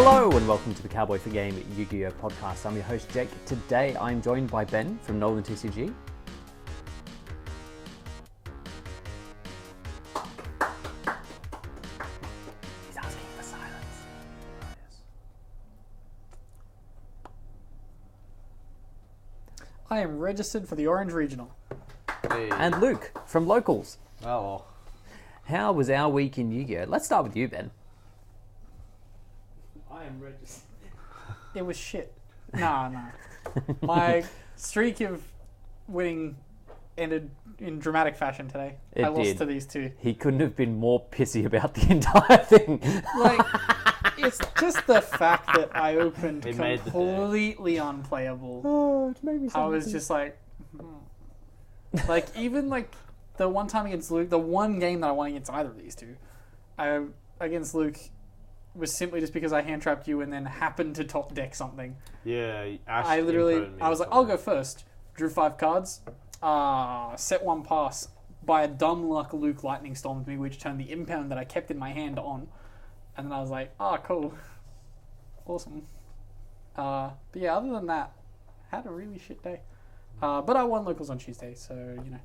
Hello and welcome to the Cowboy4Game Yu-Gi-Oh! Podcast. I'm your host Jake. Today I'm joined by Ben from NolanTCG. He's asking for silence. I am registered for the Orange Regional. Hey. And Luke from Locals. Oh, How was our week in Yu-Gi-Oh! Let's start with you, Ben. I am registered. It was shit. Nah. My streak of winning ended in dramatic fashion today. It I lost did. to these two. He couldn't have been more pissy about the entire thing. Like, it's just the fact that I opened It made the day. completely unplayable. Oh, it made me I was just like, like even like the one time against Luke, the one game that I won against either of these two, against Luke, was simply just because I hand trapped you and then happened to top deck something. yeah. I was like, I'll go first. Drew 5 cards. Set one pass. By a dumb luck, Luke lightning stormed me, which turned the impound that I kept in my hand on. And then I was like, cool. Awesome. But yeah, other than that, had a really shit day. But I won locals on Tuesday, so, you know.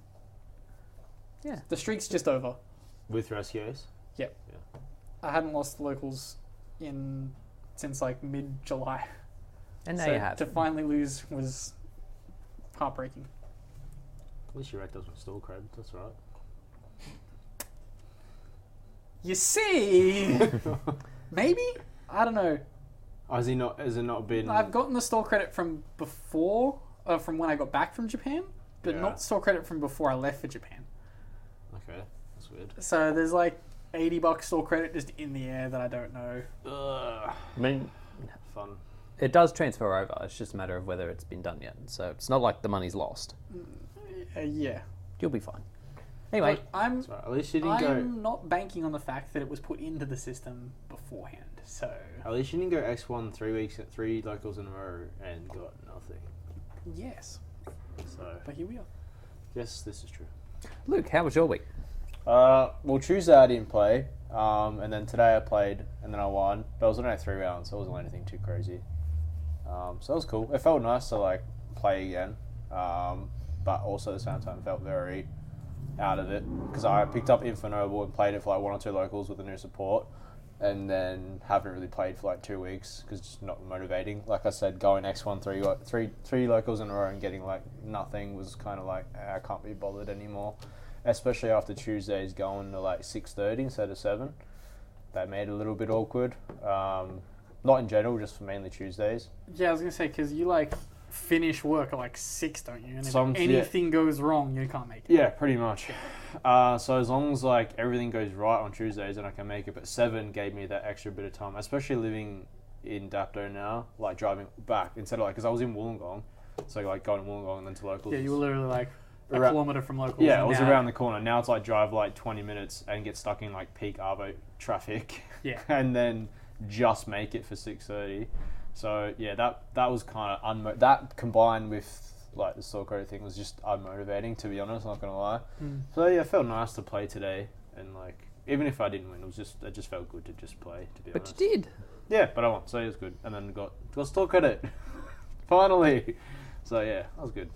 Yeah. The streak's just over. With rescues. Yep. Yeah. I hadn't lost locals since like mid-July. And now So you have. to finally lose was heartbreaking. At least you wrecked us with stall cred. That's right. You see? Maybe? I don't know. Has it not been? I've gotten the store credit from before, from when I got back from Japan, but Yeah. not store credit from before I left for Japan. Okay, that's weird. So there's like $80 store credit just in the air that I don't know. Ugh. I mean, Fun. it does transfer over. It's just a matter of whether it's been done yet. So it's not like the money's lost. Yeah. You'll be fine. Anyway, But I'm That's right. At least you didn't go. not banking on the fact that it was put into the system beforehand. So At least you didn't go X1 3 locals in a row and got nothing. yes, So but here we are. yes, this is true. Luke, how was your week? Well, Tuesday I didn't play, and then today I played, and then I won. But it was only 3 rounds, so it wasn't anything too crazy. So that was cool. It felt nice to like play again, but also at the same time felt very out of it because I picked up Infernoble and played it for like 1 or 2 locals with the new support, and then haven't really played for like 2 weeks because it's just not motivating. Like I said, going X1 three locals in a row and getting like nothing was kind of like I can't be bothered anymore. Especially after Tuesdays going to like 6:30 instead of 7. That made it a little bit awkward. Not in general, just for mainly Tuesdays. Yeah, I was gonna say because you like finish work at like 6, don't you? And if Some- yeah. anything goes wrong, you can't make it. Yeah, pretty much. So as long as like everything goes right on Tuesdays, then I can make it. But 7 gave me that extra bit of time, especially living in Dapto now, like driving back instead of like because I was in Wollongong, so like going to Wollongong and then to locals. Yeah, you were literally like a Around- kilometre from locals. Yeah, and it was now- around the corner. Now it's like drive like 20 minutes and get stuck in like peak Arvo traffic. Yeah. And then just make it for 6:30. So yeah, that was kind of that combined with like the store credit thing was just unmotivating, to be honest. I'm not gonna lie. So yeah, it felt nice to play today, and like even if I didn't win, it just felt good to just play. To be But honest. you did. Yeah, but I won, so it was good, and then got store credit finally. So yeah, that was good.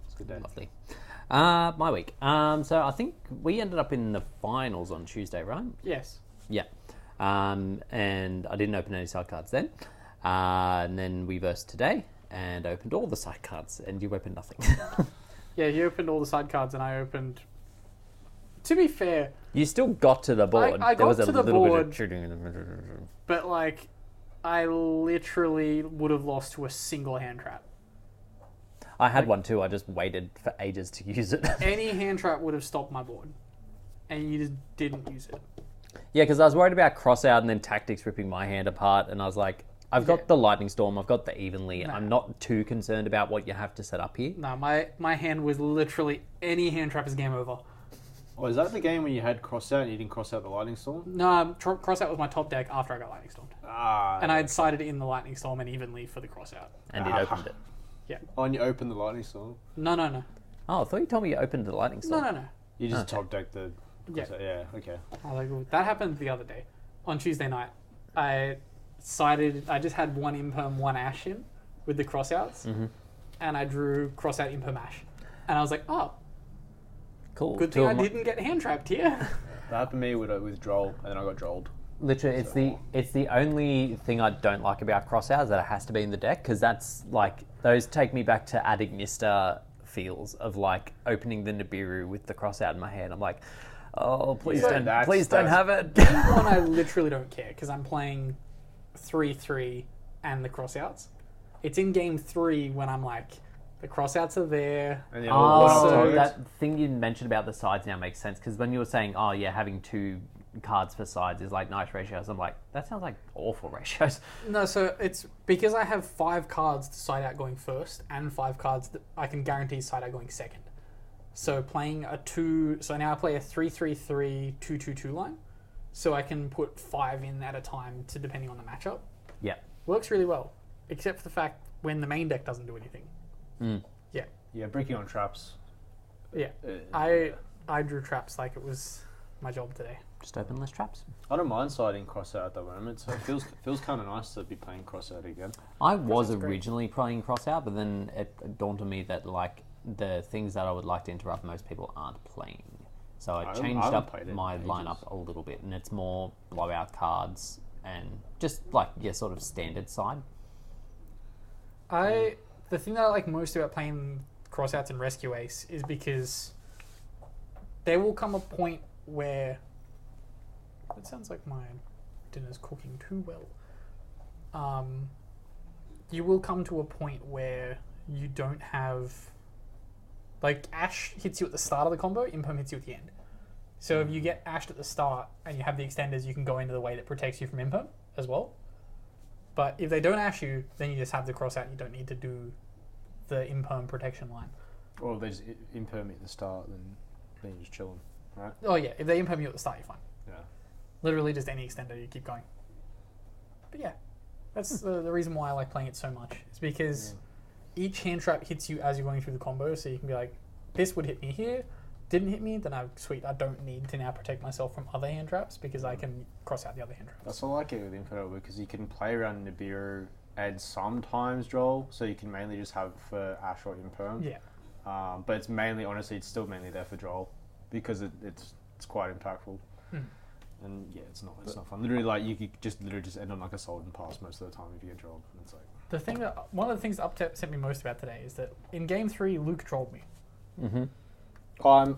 It's a good day. Lovely. My week. So I think we ended up in the finals on Tuesday, right? Yes. Yeah. And I didn't open any side cards then. And then we versed today and opened all the side cards, and you opened nothing. Yeah, he opened all the side cards, and I opened. To be fair, You still got to the board. I There was got a to the little board. bit of... but like, I literally would have lost to a single hand trap. I had one too. I just waited for ages to use it. Any hand trap would have stopped my board, and you just didn't use it. Yeah, because I was worried about cross out and then tactics ripping my hand apart, and I was like, I've got Yeah. the lightning storm, I've got the evenly. Nah. I'm not too concerned about what you have to set up here. No, my hand was literally any hand trap is game over. Oh, is that the game when you had cross out and you didn't cross out the lightning storm? No, cross out was my top deck after I got lightning stormed, Ah. and I had sided in the lightning storm and evenly for the cross out. And it opened it. Oh, and you opened the lightning storm. No. Oh, I thought you told me you opened the lightning storm. No. You just Okay. top decked the. Yeah. Yeah. Okay. I was like, "Ooh," that happened the other day. On Tuesday night, I sided. I just had one Imperm, one Ash in with the crossouts, Mm-hmm. and I drew crossout Imperm Ash, and I was like, oh, Cool. good thing I didn't get hand trapped here. That happened to me with Droll, and then I got Drolled. Literally, it's the only thing I don't like about crossouts, that it has to be in the deck, because that's like, those take me back to Adignista feels of like opening the Nibiru with the crossout in my hand. I'm like, oh, please don't have it. One I literally don't care because I'm playing 3/3 and the crossouts. It's in game 3 when I'm like, the crossouts are there. And Oh, that thing you mentioned about the sides now makes sense, because when you were saying, oh yeah, having 2 cards for sides is like nice ratios, I'm like, that sounds like awful ratios. No, so it's because I have 5 cards to side out going first and 5 cards that I can guarantee side out going second. So playing so now I play a 3/3/3 2/2/2 line, so I can put 5 in at a time to depending on the matchup. Yeah. Works really well, except for the fact when the main deck doesn't do anything. Yeah, bricking on traps. Yeah, I drew traps like it was my job today. Just open less traps. I don't mind siding crossout at the moment, so it feels kind of nice to be playing crossout again. I was Crossout's great. originally playing crossout, but then it dawned on me that like the things that I would like to interrupt, most people aren't playing. So I changed haven't up played it my in ages. lineup a little bit, and it's more blowout cards and just like your sort of standard side. The thing that I like most about playing crossouts and Rescue Ace is because there will come a point where it sounds like my dinner's cooking too well. You will come to a point where you don't have, like, Ash hits you at the start of the combo, Imperm hits you at the end. So if you get Ashed at the start and you have the extenders, you can go into the way that protects you from Imperm as well. But if they don't Ash you, then you just have the crossout. You don't need to do the Imperm protection line. Or if they just imperm at the start, then you're just chilling, right? Oh yeah, if they Imperm you at the start, you're fine. Yeah. Literally just any extender, you keep going. But yeah, that's the reason why I like playing it so much. It's because each hand trap hits you as you're going through the combo, so you can be like, this would hit me here, didn't hit me, then sweet, I don't need to now protect myself from other hand traps because I can cross out the other hand traps. That's what I like it with Infinite, because you can play around Nibiru and sometimes Droll, so you can mainly just have for Ash or Imperm. Yeah. But it's mainly, honestly, it's still mainly there for Droll because it's quite impactful. And yeah, it's not fun. Literally, like, you could just end on like a Sultan pass most of the time if you get Drolled. And it's like One of the things that upset me most about today is that in game 3, Luke trolled me. Mm-hmm.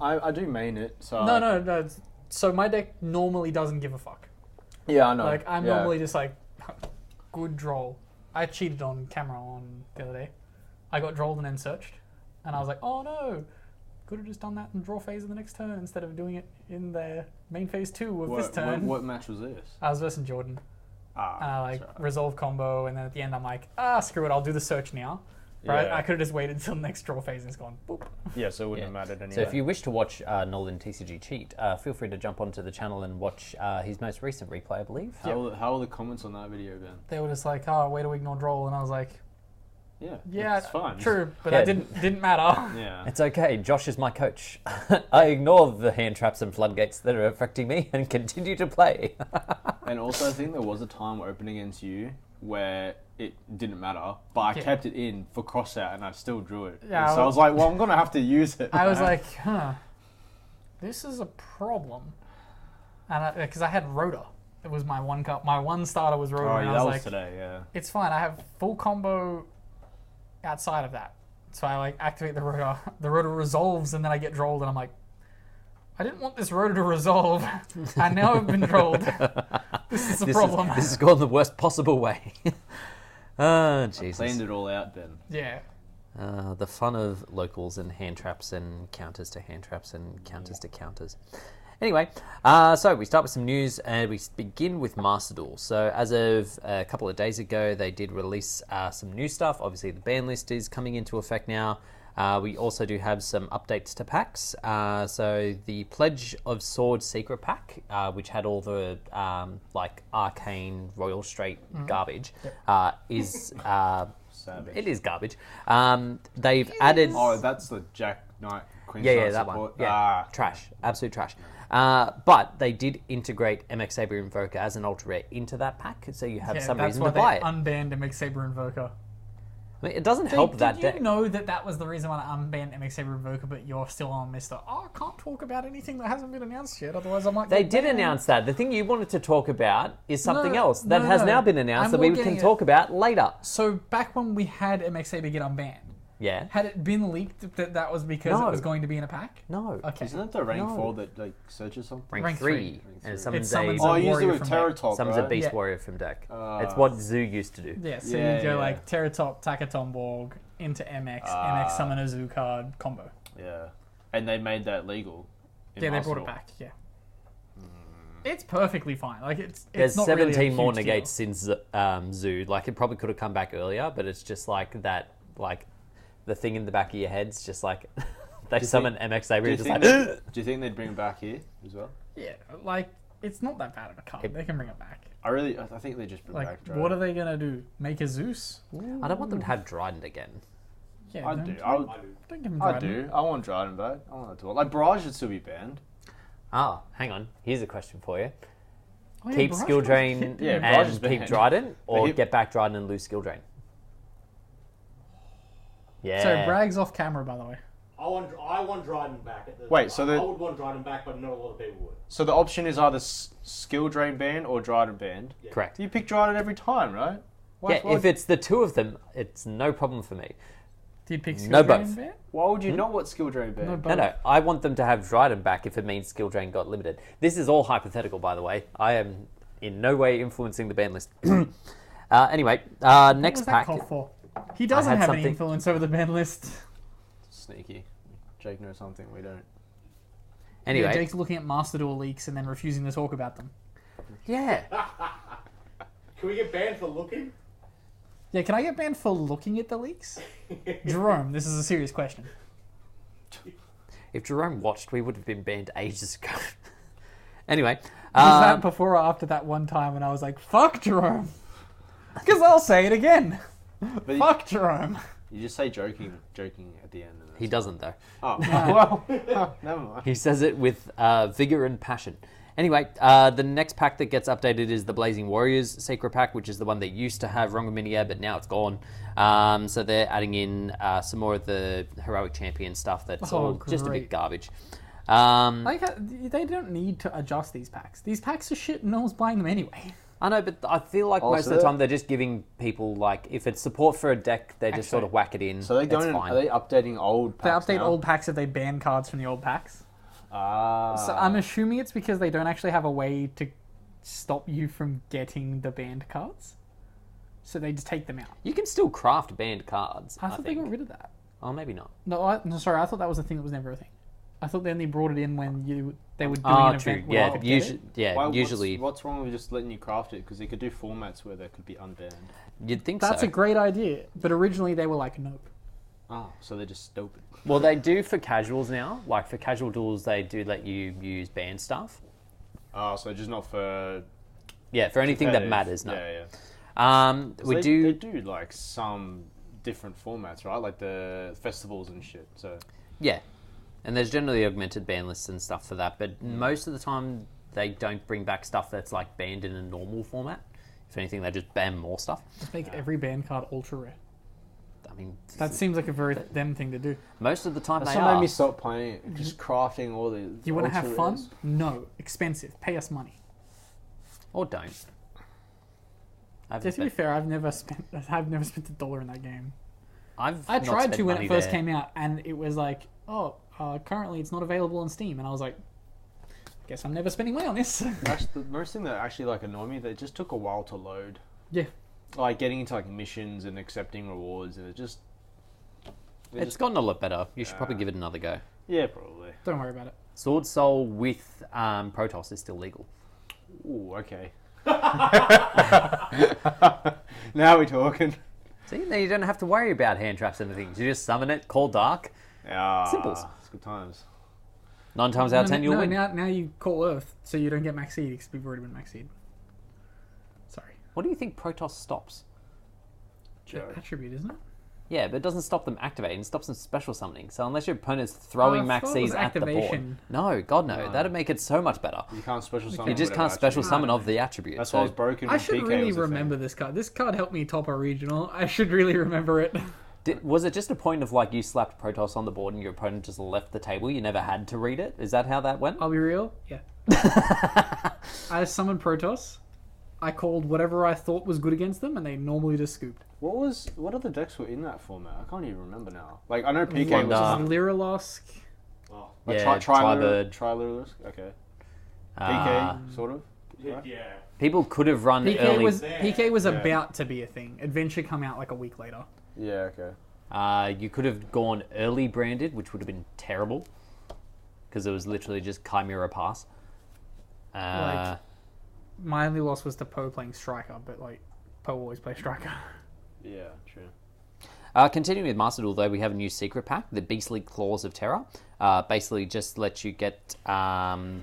I do main it. So No. So my deck normally doesn't give a fuck. Yeah, I know. Like, I'm normally just like, good droll. I cheated on camera on the other day. I got drolled and then searched. And I was like, oh no, could have just done that in draw phase of the next turn instead of doing it in the main phase 2 of this turn. What match was this? I was versus Jordan. And I right. resolve combo, and then at the end I'm like, screw it, I'll do the search now. Right? I could have just waited until the next draw phase and it's gone, boop. Yeah, so it wouldn't have mattered anyway. So if you wish to watch NolanTCG cheat, feel free to jump onto the channel and watch his most recent replay, I believe. How were the comments on that video, Ben? They were just like, way to ignore droll, and I was like, yeah, it's fine. True, but I didn't matter. Yeah. It's okay, Josh is my coach. I ignore the hand traps and floodgates that are affecting me and continue to play. And also, I think there was a time opening against you where it didn't matter, but I kept it in for crossout and I still drew it. Yeah, so I was like, well, I'm going to have to use it. I was like, this is a problem. And because I had Rhoda. It was my one cup. My one starter was Rhoda. Oh, and yeah, I was that was like, today, yeah. it's fine. I have full combo outside of that. So I like activate the Rhoda. The Rhoda resolves and then I get drolled and I'm like, I didn't want this Rhoda to resolve. And now I've been drolled. This is a problem. This has gone the worst possible way. Oh, Jesus. I planned it all out, Ben. Yeah. The fun of locals and hand traps and counters to hand traps and counters to counters. Anyway, so we start with some news and we begin with Master Duel. So as of a couple of days ago, they did release some new stuff. Obviously, the ban list is coming into effect now. We also do have some updates to packs. So the Pledge of Sword Secret Pack, which had all the like Arcane Royal Straight garbage, is Savage. it is garbage. They've added. Oh, that's the Jack Knight Queen Yeah, that support. one. Yeah, trash, absolute trash. But they did integrate MX Saber Invoker as an ultra rare into that pack, so you have some reason to buy it. Unbanned MX Saber Invoker. I mean, it doesn't help that deck. Did you know that was the reason why I unbanned MX Saber Invoker, but you're still on Mr. Oh, I can't talk about anything that hasn't been announced yet, otherwise I might They get did banned. announce that. The thing you wanted to talk about is something No, else that no, has no. now been announced I'm that we more can getting talk about later. So back when we had MX Saber get unbanned, Yeah. had it been leaked that was because No. it was going to be in a pack? No. Okay. Isn't that the rank No. 4 that like searches something? Rank 3. And it summons It summons Oh, a I used it warrior with from Terratop, summons a right? beast Yeah. warrior from deck. Ah. It's what Zoo used to do. Yeah, so Yeah, you go yeah. like Terratop, Takatomborg, into MX, MX summon a zoo card combo. Yeah, and they made that legal. in Yeah, they brought Arsenal. it back, yeah. It's perfectly fine. Like it's There's not 17 really a more huge deal. negates since Zoo. Like, it probably could have come back earlier, but it's just like that, like, the thing in the back of your head's just like, they you summon think- MX Saber, Do you, just think like, they, do you think they'd bring it back here as well? Yeah, like it's not that bad of a card. They can bring it back. I think they just bring Like, back. what are they gonna do? Make a Zeus? I don't want them to have Dryden again. Yeah, I don't, do. don't give him I Dryden. do. I want Dryden back. I want it to. Like Barrage should still be banned. Ah, hang on. Here's a question for you. Oh, yeah, Keep Barrage skill was- drain Yeah, Barrage is and keep banned. Dryden, or But get back Dryden and lose skill drain. Yeah. So Brag's off camera, by the way. I want Dryden back. At the, Wait, so I the- would want Dryden back, but not a lot of people would. So the option is either skill drain banned or Dryden banned. Correct. You pick Dryden every time, right? Yeah, if it's the two of them, it's no problem for me. Did you pick skill No, drain both. ban? Why would you not want skill drain banned? No, No, both. no. I want them to have Dryden back if it means skill drain got limited. This is all hypothetical, by the way. I am in no way influencing the ban list. Anyway, What next was that pack. call for? He doesn't had have any something- influence over the ban list. Sneaky. Jake knows something we don't. Anyway, Yeah, Jake's looking at Master Duel leaks and then refusing to talk about them. yeah. Can we get banned for looking? Yeah, can I get banned for looking at the leaks? Jerome, this is a serious question. If Jerome watched, we would have been banned ages ago. Anyway, Was that before or after that one time when I was like, fuck Jerome? Because I'll say it again. But Fuck Jerome. you just say joking at the end. And he doesn't, though. Oh, well, never mind. He says it with vigor and passion. Anyway, the next pack that gets updated is the Blazing Warriors Sacred Pack, which is the one that used to have Rongominia, but now it's gone. So they're adding in some more of the Heroic Champion stuff that's all just a great. bit garbage. Like, they don't need to adjust these packs. These packs are shit and no one's buying them anyway. I know, but I feel like most of the time they're just giving people, like, if it's support for a deck, they just sort of whack it in. So they're That's going. fine. Are they updating old They packs update now? old packs if they ban cards from the old packs. Ah. So I'm assuming it's because they don't actually have a way to stop you from getting the banned cards. So they just take them out. You can still craft banned cards, I thought they think. got rid of that. Oh, maybe not. No, sorry. I thought that was a thing that was never a thing. I thought they only brought it in when they were doing Oh, an true. event where Yeah, you could get usually, it. yeah, Why- usually What's wrong with just letting you craft it? Because they could do formats where they could be unbanned. you'd think That's so. a great idea. But originally they were like, nope. Oh, so they're just stupid. Well, they do for casuals now. Like, for casual duels, they do let you use banned stuff. Oh, so just not for Yeah, for anything that competitive. matters, no. Yeah, yeah. 'Cause We they do... do like some different formats, right? Like the festivals and shit. So Yeah. And there's generally augmented ban lists and stuff for that, but most of the time they don't bring back stuff that's like banned in a normal format. If anything, they just ban more stuff. Just make every banned card ultra rare. I mean, That seems like a very them thing to do. most of the time that's they what made are. me stop playing it. Just crafting all the. You want to have ultra fun? rares. No. Expensive. Pay us money. Or don't. To be fair, I've never spent $1 in that game. I not tried spent to when money it first there. came out, and it was like, currently it's not available on Steam, and I was like, guess I'm never spending money on this. Actually, the most thing that actually like annoyed me, that it just took a while to load. Yeah. Like getting into like missions and accepting rewards, and it just. It's gotten a lot better. You should probably give it another go. Yeah, probably. Don't worry about it. Sword Soul with Protoss is still legal. Ooh, okay. Now we're talking. See, now you don't have to worry about hand traps and things. You just summon it, call dark. Yeah, Simples. It's good times. 9 times out of 10 you'll win. Now you call Earth, so you don't get Max Seed, because we've already been Max Seed. Sorry. What do you think Protoss stops? Joe. Attribute, isn't it? Yeah, but it doesn't stop them activating. It stops them special summoning. So unless your opponent's throwing I thought it was Maxies at the board, activation. no, God no, that'd make it so much better. You can't special summon. You just whatever can't special attribute. summon of the attribute. That's so why I was broken. I when should PK really was a thing. remember this card. This card helped me top a regional. I should really remember it. was it just a point of like you slapped Protoss on the board and your opponent just left the table? You never had to read it? Is that how that went? I'll be real. Yeah. I summoned Protoss. I called whatever I thought was good against them, and they normally just scooped. What other decks were in that format? I can't even remember now. Like I know PK Wonder. was Lyrolosk. Oh, like, Yeah, Tribird. Trilurus. Okay. Uh, PK sort of. Right? yeah. People could have run PK early. was Yeah. about to be a thing. Adventure come out like a week later. Yeah. Okay. You could have gone early branded, which would have been terrible. Because it was literally just Chimera Pass. Like- My only loss was to Poe playing Striker, but like Poe always plays Striker. Yeah. True. Continuing with Master Duel, though, we have a new secret pack, the Beastly Claws of Terror. Basically, just lets you get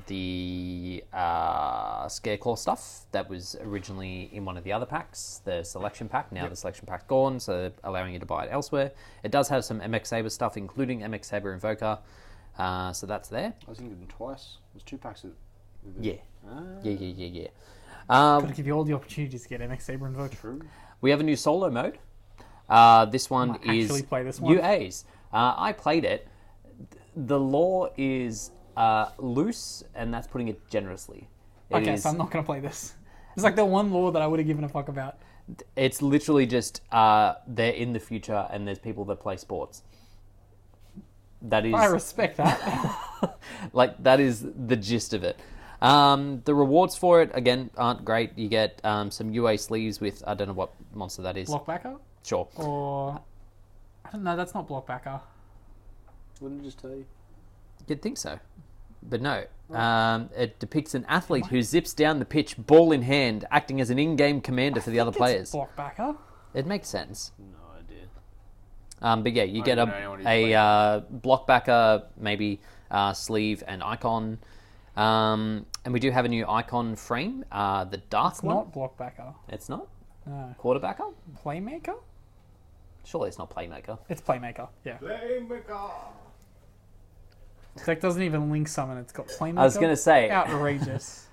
the Scareclaw stuff that was originally in one of the other packs, the selection pack. Now the selection pack's gone, so allowing you to buy it elsewhere. It does have some MX Saber stuff, including MX Saber Invoker, so that's there. I was thinking twice. There's 2 packs of. Yeah. Ah, Yeah. Gotta give you all the opportunities to get MX Saber Invoker. true. We have a new solo mode. This one Might is actually play this one. UAs. I played it. The lore is loose, and that's putting it generously. Okay, so I'm not gonna play this. It's like the one lore that I would have given a fuck about. It's literally just they're in the future, and there's people that play sports. That is I respect that. like that is the gist of it. The rewards for it again aren't great. You get some UA sleeves with I don't know what monster that is. Blockbacker? Sure. Or I don't know, that's not Blockbacker. Wouldn't it just tell you? You'd think so, but no. It depicts an athlete who zips down the pitch, ball in hand, acting as an in-game commander for the other players. Blockbacker? It makes sense. No idea. But yeah, you I get don't know anyone who's a blockbacker, maybe sleeve and icon. And we do have a new icon frame, the dark It's one. not Blockbacker. It's not? No. Quarterbacker? Playmaker? Surely it's not Playmaker. It's Playmaker, yeah. Playmaker. Deck doesn't even link summon, it's got Playmaker. I was going to say, Outrageous.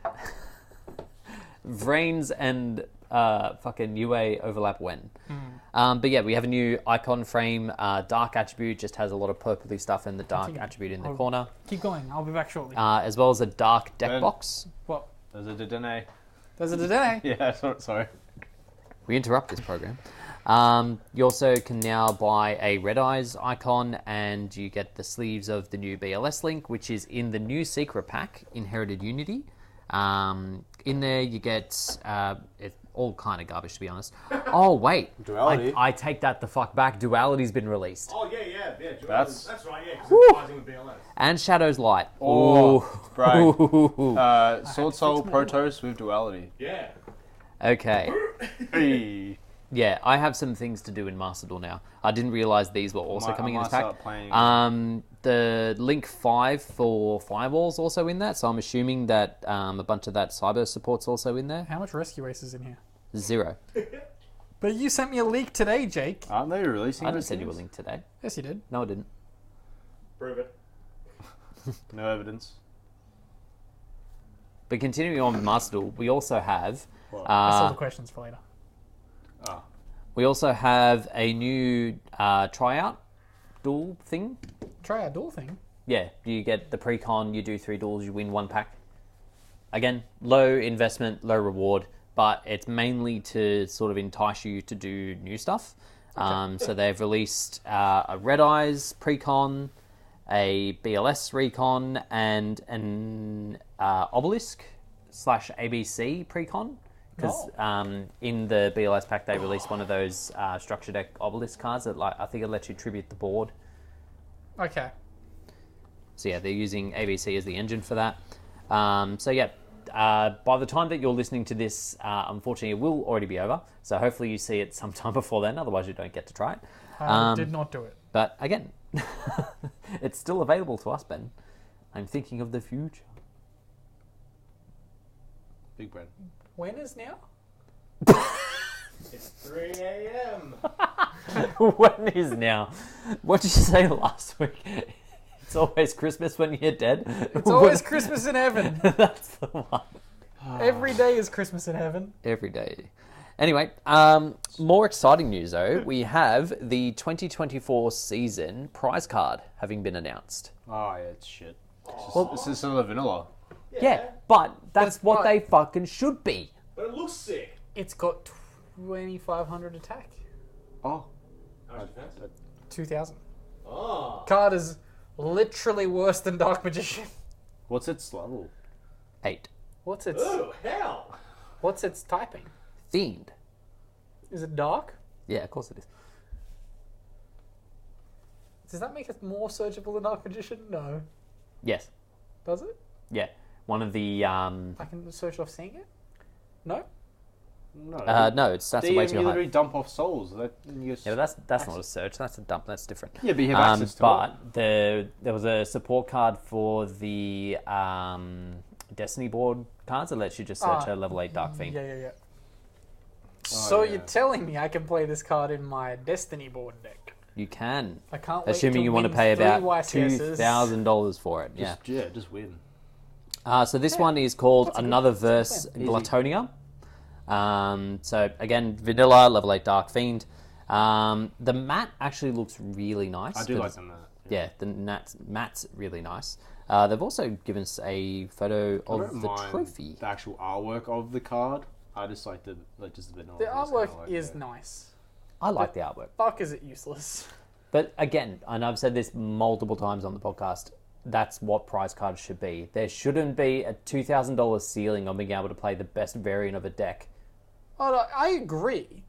Vrains and fucking UA overlap when. But yeah, we have a new icon frame. Dark attribute just has a lot of purpley stuff in the dark Continue. attribute in the Oh. corner. Keep going, I'll be back shortly. As well as a dark deck Ben. box. What? There's a Dedenne. There's a today. Yeah. Sorry. We interrupt this program. You also can now buy a Red Eyes icon, and you get the sleeves of the new BLS link, which is in the new secret pack, Inherited Unity. In there, you get it's all kind of garbage, to be honest. Oh wait, Duality. I take that the fuck back. Duality's been released, Oh yeah. That's- That's right. Yeah, because it's rising with BLS. and Shadows Light. Oh, Ooh. right. Sword Soul Protoss with Duality. Yeah. Okay. Hey. Yeah, I have some things to do in Master Duel now. I didn't realize these were also coming in this pack. Start playing. The Link 5 for Firewall's also in that, so I'm assuming that a bunch of that cyber support's also in there. How much Rescue Ace is in here? 0. But you sent me a leak today, Jake. Aren't they releasing? I didn't those send you a things? link today. Yes, you did. No, I didn't. Prove it. No evidence. But continuing on with Master Duel, we also have I saw the questions for later. Ah. we also have a new tryout duel thing. Try our duel thing. Yeah, you get the pre-con, you do 3 duels, you win 1 pack. Again, low investment, low reward, but it's mainly to sort of entice you to do new stuff. So they've released a Red Eyes pre-con, a BLS recon, and an Obelisk / ABC pre-con. Because in the BLS pack, they released one of those structure deck Obelisk cards that I think it lets you tribute the board. Okay. So yeah, they're using ABC as the engine for that. So yeah, by the time that you're listening to this, unfortunately, it will already be over. So hopefully you see it sometime before then. Otherwise, you don't get to try it. I did not do it. But again, it's still available to us, Ben. I'm thinking of the future. Big brain. When is now? It's 3 a.m. When is now? What did you say last week? It's always Christmas when you're dead. It's always Christmas in heaven. That's the one. Every day is Christmas in heaven. Every day. Anyway, more exciting news though. We have the 2024 season prize card having been announced. Oh, yeah, it's shit. This is some of the vanilla. Yeah, but that's what but- they fucking should be. But it looks sick. It's got 2,500 attack. Oh. How's your defense? 2,000. Oh. Card is literally worse than Dark Magician. What's its level? 8. What's its Oh, hell. What's its typing? Fiend. Is it dark? Yeah, of course it is. Does that make it more searchable than Dark Magician? No. Yes. Does it? Yeah. One of the I can search off seeing it? No? No. no, it's that's DM, way you too high. literally dump off souls. Yeah, but that's not a search. That's a dump. That's different. Yeah, but you have access to it. But there was a support card for the Destiny board cards that lets you just search a level 8 Dark Fiend. Yeah. So yeah. you're telling me I can play this card in my Destiny board deck? You can, I can't wait assuming to you want to win pay 3 about YCSs. $2,000 for it. Yeah. Just win. So this one is called That's a good- Another that's a good Verse plan. Glatonia. So again, vanilla level 8 Dark Fiend. The mat actually looks really nice. I do like the mat. Yeah, the mat's really nice. They've also given us a photo I of don't the mind trophy. the actual artwork of the card. I just like just the vanilla. The piece, artwork kinda like is it. nice. I like the artwork. Fuck, is it useless? But again, and I've said this multiple times on the podcast, that's what prize cards should be. There shouldn't be a $2,000 ceiling on being able to play the best variant of a deck. Oh, no, I agree.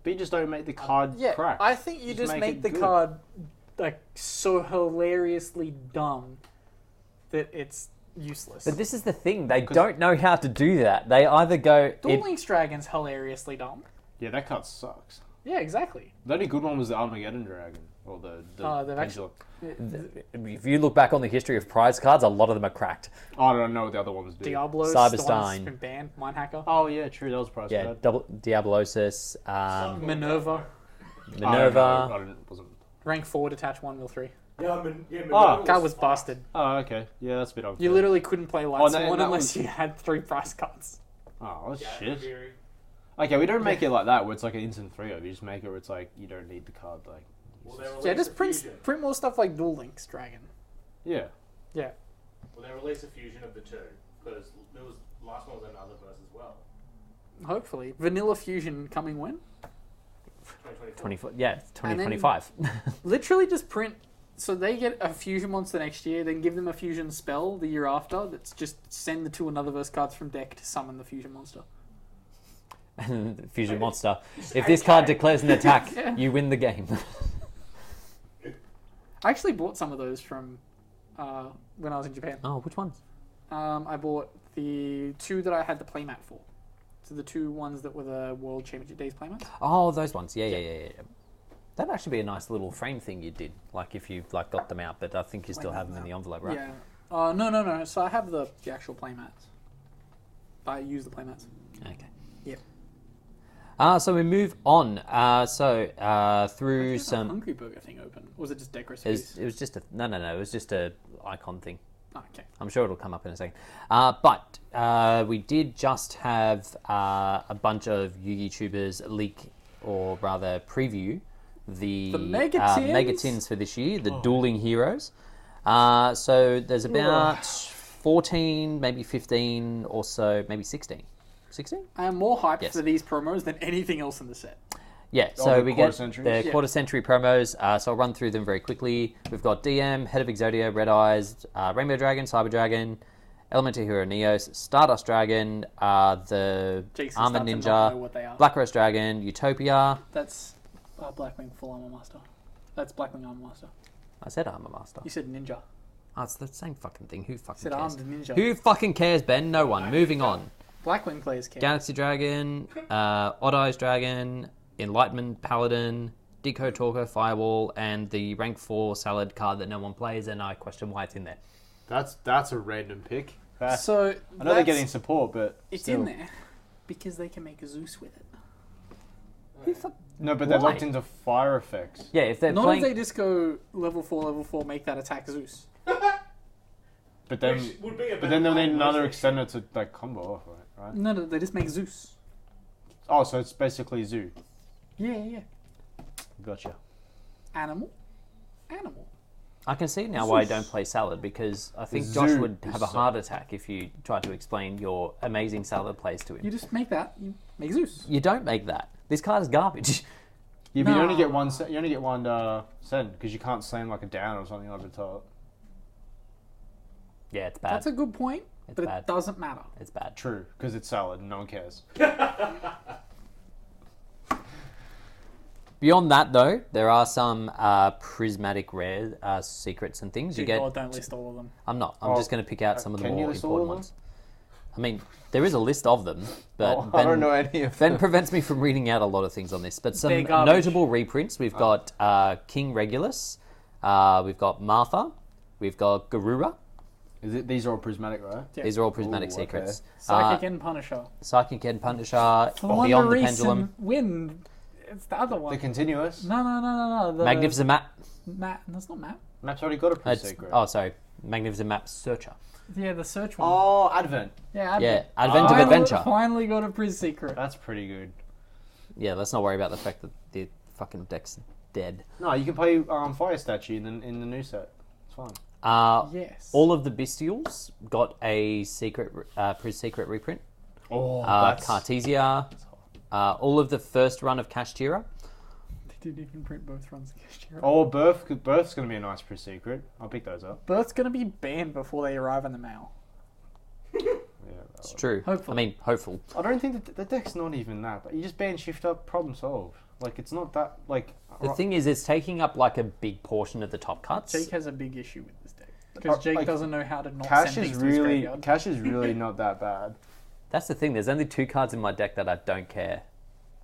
But you just don't make the card Yeah, crack. I think you just make make it the good. card like so hilariously dumb that it's useless. But this is the thing, they don't know how to do that. They either go... Duel Links Dragon's hilariously dumb. Yeah, that card sucks. Yeah, exactly. The only good one was the Armageddon Dragon. Or the They've Pendulum. if you look back on the history of prize cards, a lot of them are cracked. Oh, I don't know what the other ones do. Diablos, Cyberstein. the one that's been banned, Mindhacker, Oh, yeah, true. That was price Yeah, card. Diablosis, Minerva, Minerva. I wasn't. rank 4, detach 1, mill 3. Yeah, Oh. Card was busted. Oh, okay. Yeah, that's a bit unfair. You literally couldn't play Oh, Lights no, One that unless was- you had 3 price cards. Oh, that's shit. Okay, we don't make it like that where it's like an instant 3-0. You just make it where it's like you don't need the card. Like, Yeah, just print more stuff like Duel Links Dragon. yeah. Yeah. Will they release a fusion of the two? Because there was last one was another verse as well. Hopefully. Vanilla Fusion coming when? 2024. 2025. Literally just print. So they get a fusion monster next year, then give them a fusion spell the year after. That's just send the 2 Another Verse cards from deck to summon the fusion monster. And Fusion Monster. If this card declares an attack, Yeah. you win the game. I actually bought some of those from when I was in Japan. Oh, which ones? I bought the 2 that I had the playmat for. So the 2 ones that were the World Championship Days playmats. Oh, those ones. Yeah. That'd actually be a nice little frame thing you did. Like if you got them out, but I think you still have them in the envelope, right? Yeah. No. So I have the actual playmats. I use the playmats. Okay. Yep. So we move on. Through Is the some. Hungry Burger thing open? Or was it just deck recipes? It was just a no. It was just a icon thing. Oh, okay. I'm sure it'll come up in a second. But we did just have a bunch of YouTubers leak, or rather preview, the Mega Tins? Mega Tins for this year, the Dueling Heroes. So there's about 14, maybe 15 or so, maybe 16. 16? I am more hyped Yes. for these promos than anything else in the set. Yeah, so the we quarter get centuries? the quarter century promos. So I'll run through them very quickly. We've got DM, Head of Exodia, Red Eyes, Rainbow Dragon, Cyber Dragon, Elemental Hero Neos, Stardust Dragon, the Jason Armor starts to not know Ninja, what they are. Black Rose Dragon, Utopia. That's Blackwing Full Armor Master. That's Blackwing Armor Master. I said Armor Master. You said Ninja. Oh, it's the same fucking thing. Who fucking said cares? Armed Ninja. Who fucking cares, Ben? No one. Moving on. Blackwing players care. Galaxy Dragon, Odd Eyes Dragon, Enlightenment Paladin, Deco Talker, Firewall, and the rank 4 salad card that no one plays, and I question why it's in there. That's a random pick. So I know they're getting support, but it's still. in there because they can make a Zeus with it. No, but they're Why? locked into fire effects. Yeah, if they're Not playing... if they just go level 4, make that attack Zeus. But then, Which would be a but then they'll better need plan, another wouldn't extender to like combo off it, right? No, they just make Zeus. Oh, so it's basically Zoo. Yeah. Gotcha. Animal. I can see now why I don't play Salad, because I think Josh Zoo would is have a so- heart attack if you tried to explain your amazing Salad plays to You him. just make that. You make Zeus. You don't make that. This card is garbage. Yeah, but you only No. get one. You only get one send because you can't slam like a down or something like the top. Yeah, it's bad. That's a good point, It's but bad. it doesn't matter. It's bad. True, because it's salad and no one cares. Beyond that, though, there are some prismatic rare secrets and things. You Dear get. God, don't list all of them. I'm not. I'm Oh, just going to pick out some of the can you more list all important of them? ones. I mean, there is a list of them, but I don't know any of Ben them. prevents me from reading out a lot of things on this. But some They're garbage. notable reprints. We've got King Regulus. We've got Martha. We've got Garura. These are all prismatic, right? Yeah. These are all prismatic Ooh, okay. secrets. Psychic and Punisher. Psychic and Punisher. For one Beyond the reason, Pendulum. Wind. It's the other one. They're continuous. No. The Magnificent Map. Map. That's not map. Map's already got a It's- secret. oh, sorry. Magnificent Map Searcher. Yeah, the search one. Oh, Advent. Yeah, Yeah, Advent of Finally- Adventure. Finally got a Priz secret. That's pretty good. Yeah, let's not worry about the fact that the fucking deck's dead. No, you can play Fire Statue in the new set. It's fine. Yes. All of the Bestials got a secret, Priz secret reprint. Oh, Cartesia. All of the first run of Kashtira. They didn't even print both runs against you. Oh, Birth's going to be a nice secret. I'll pick those up. Birth's gonna be banned before they arrive in the mail. Yeah. It's true. Hopefully. I mean, hopeful. I don't think that the deck's not even that. But you just ban shift up, problem solved. Like it's not that like. The thing is, it's taking up like a big portion of the top cuts. Jake has a big issue with this deck because Jake like, doesn't know how to not Cash send is things to his really graveyard. Cash is really not that bad. That's the thing. There's only 2 cards in my deck that I don't care.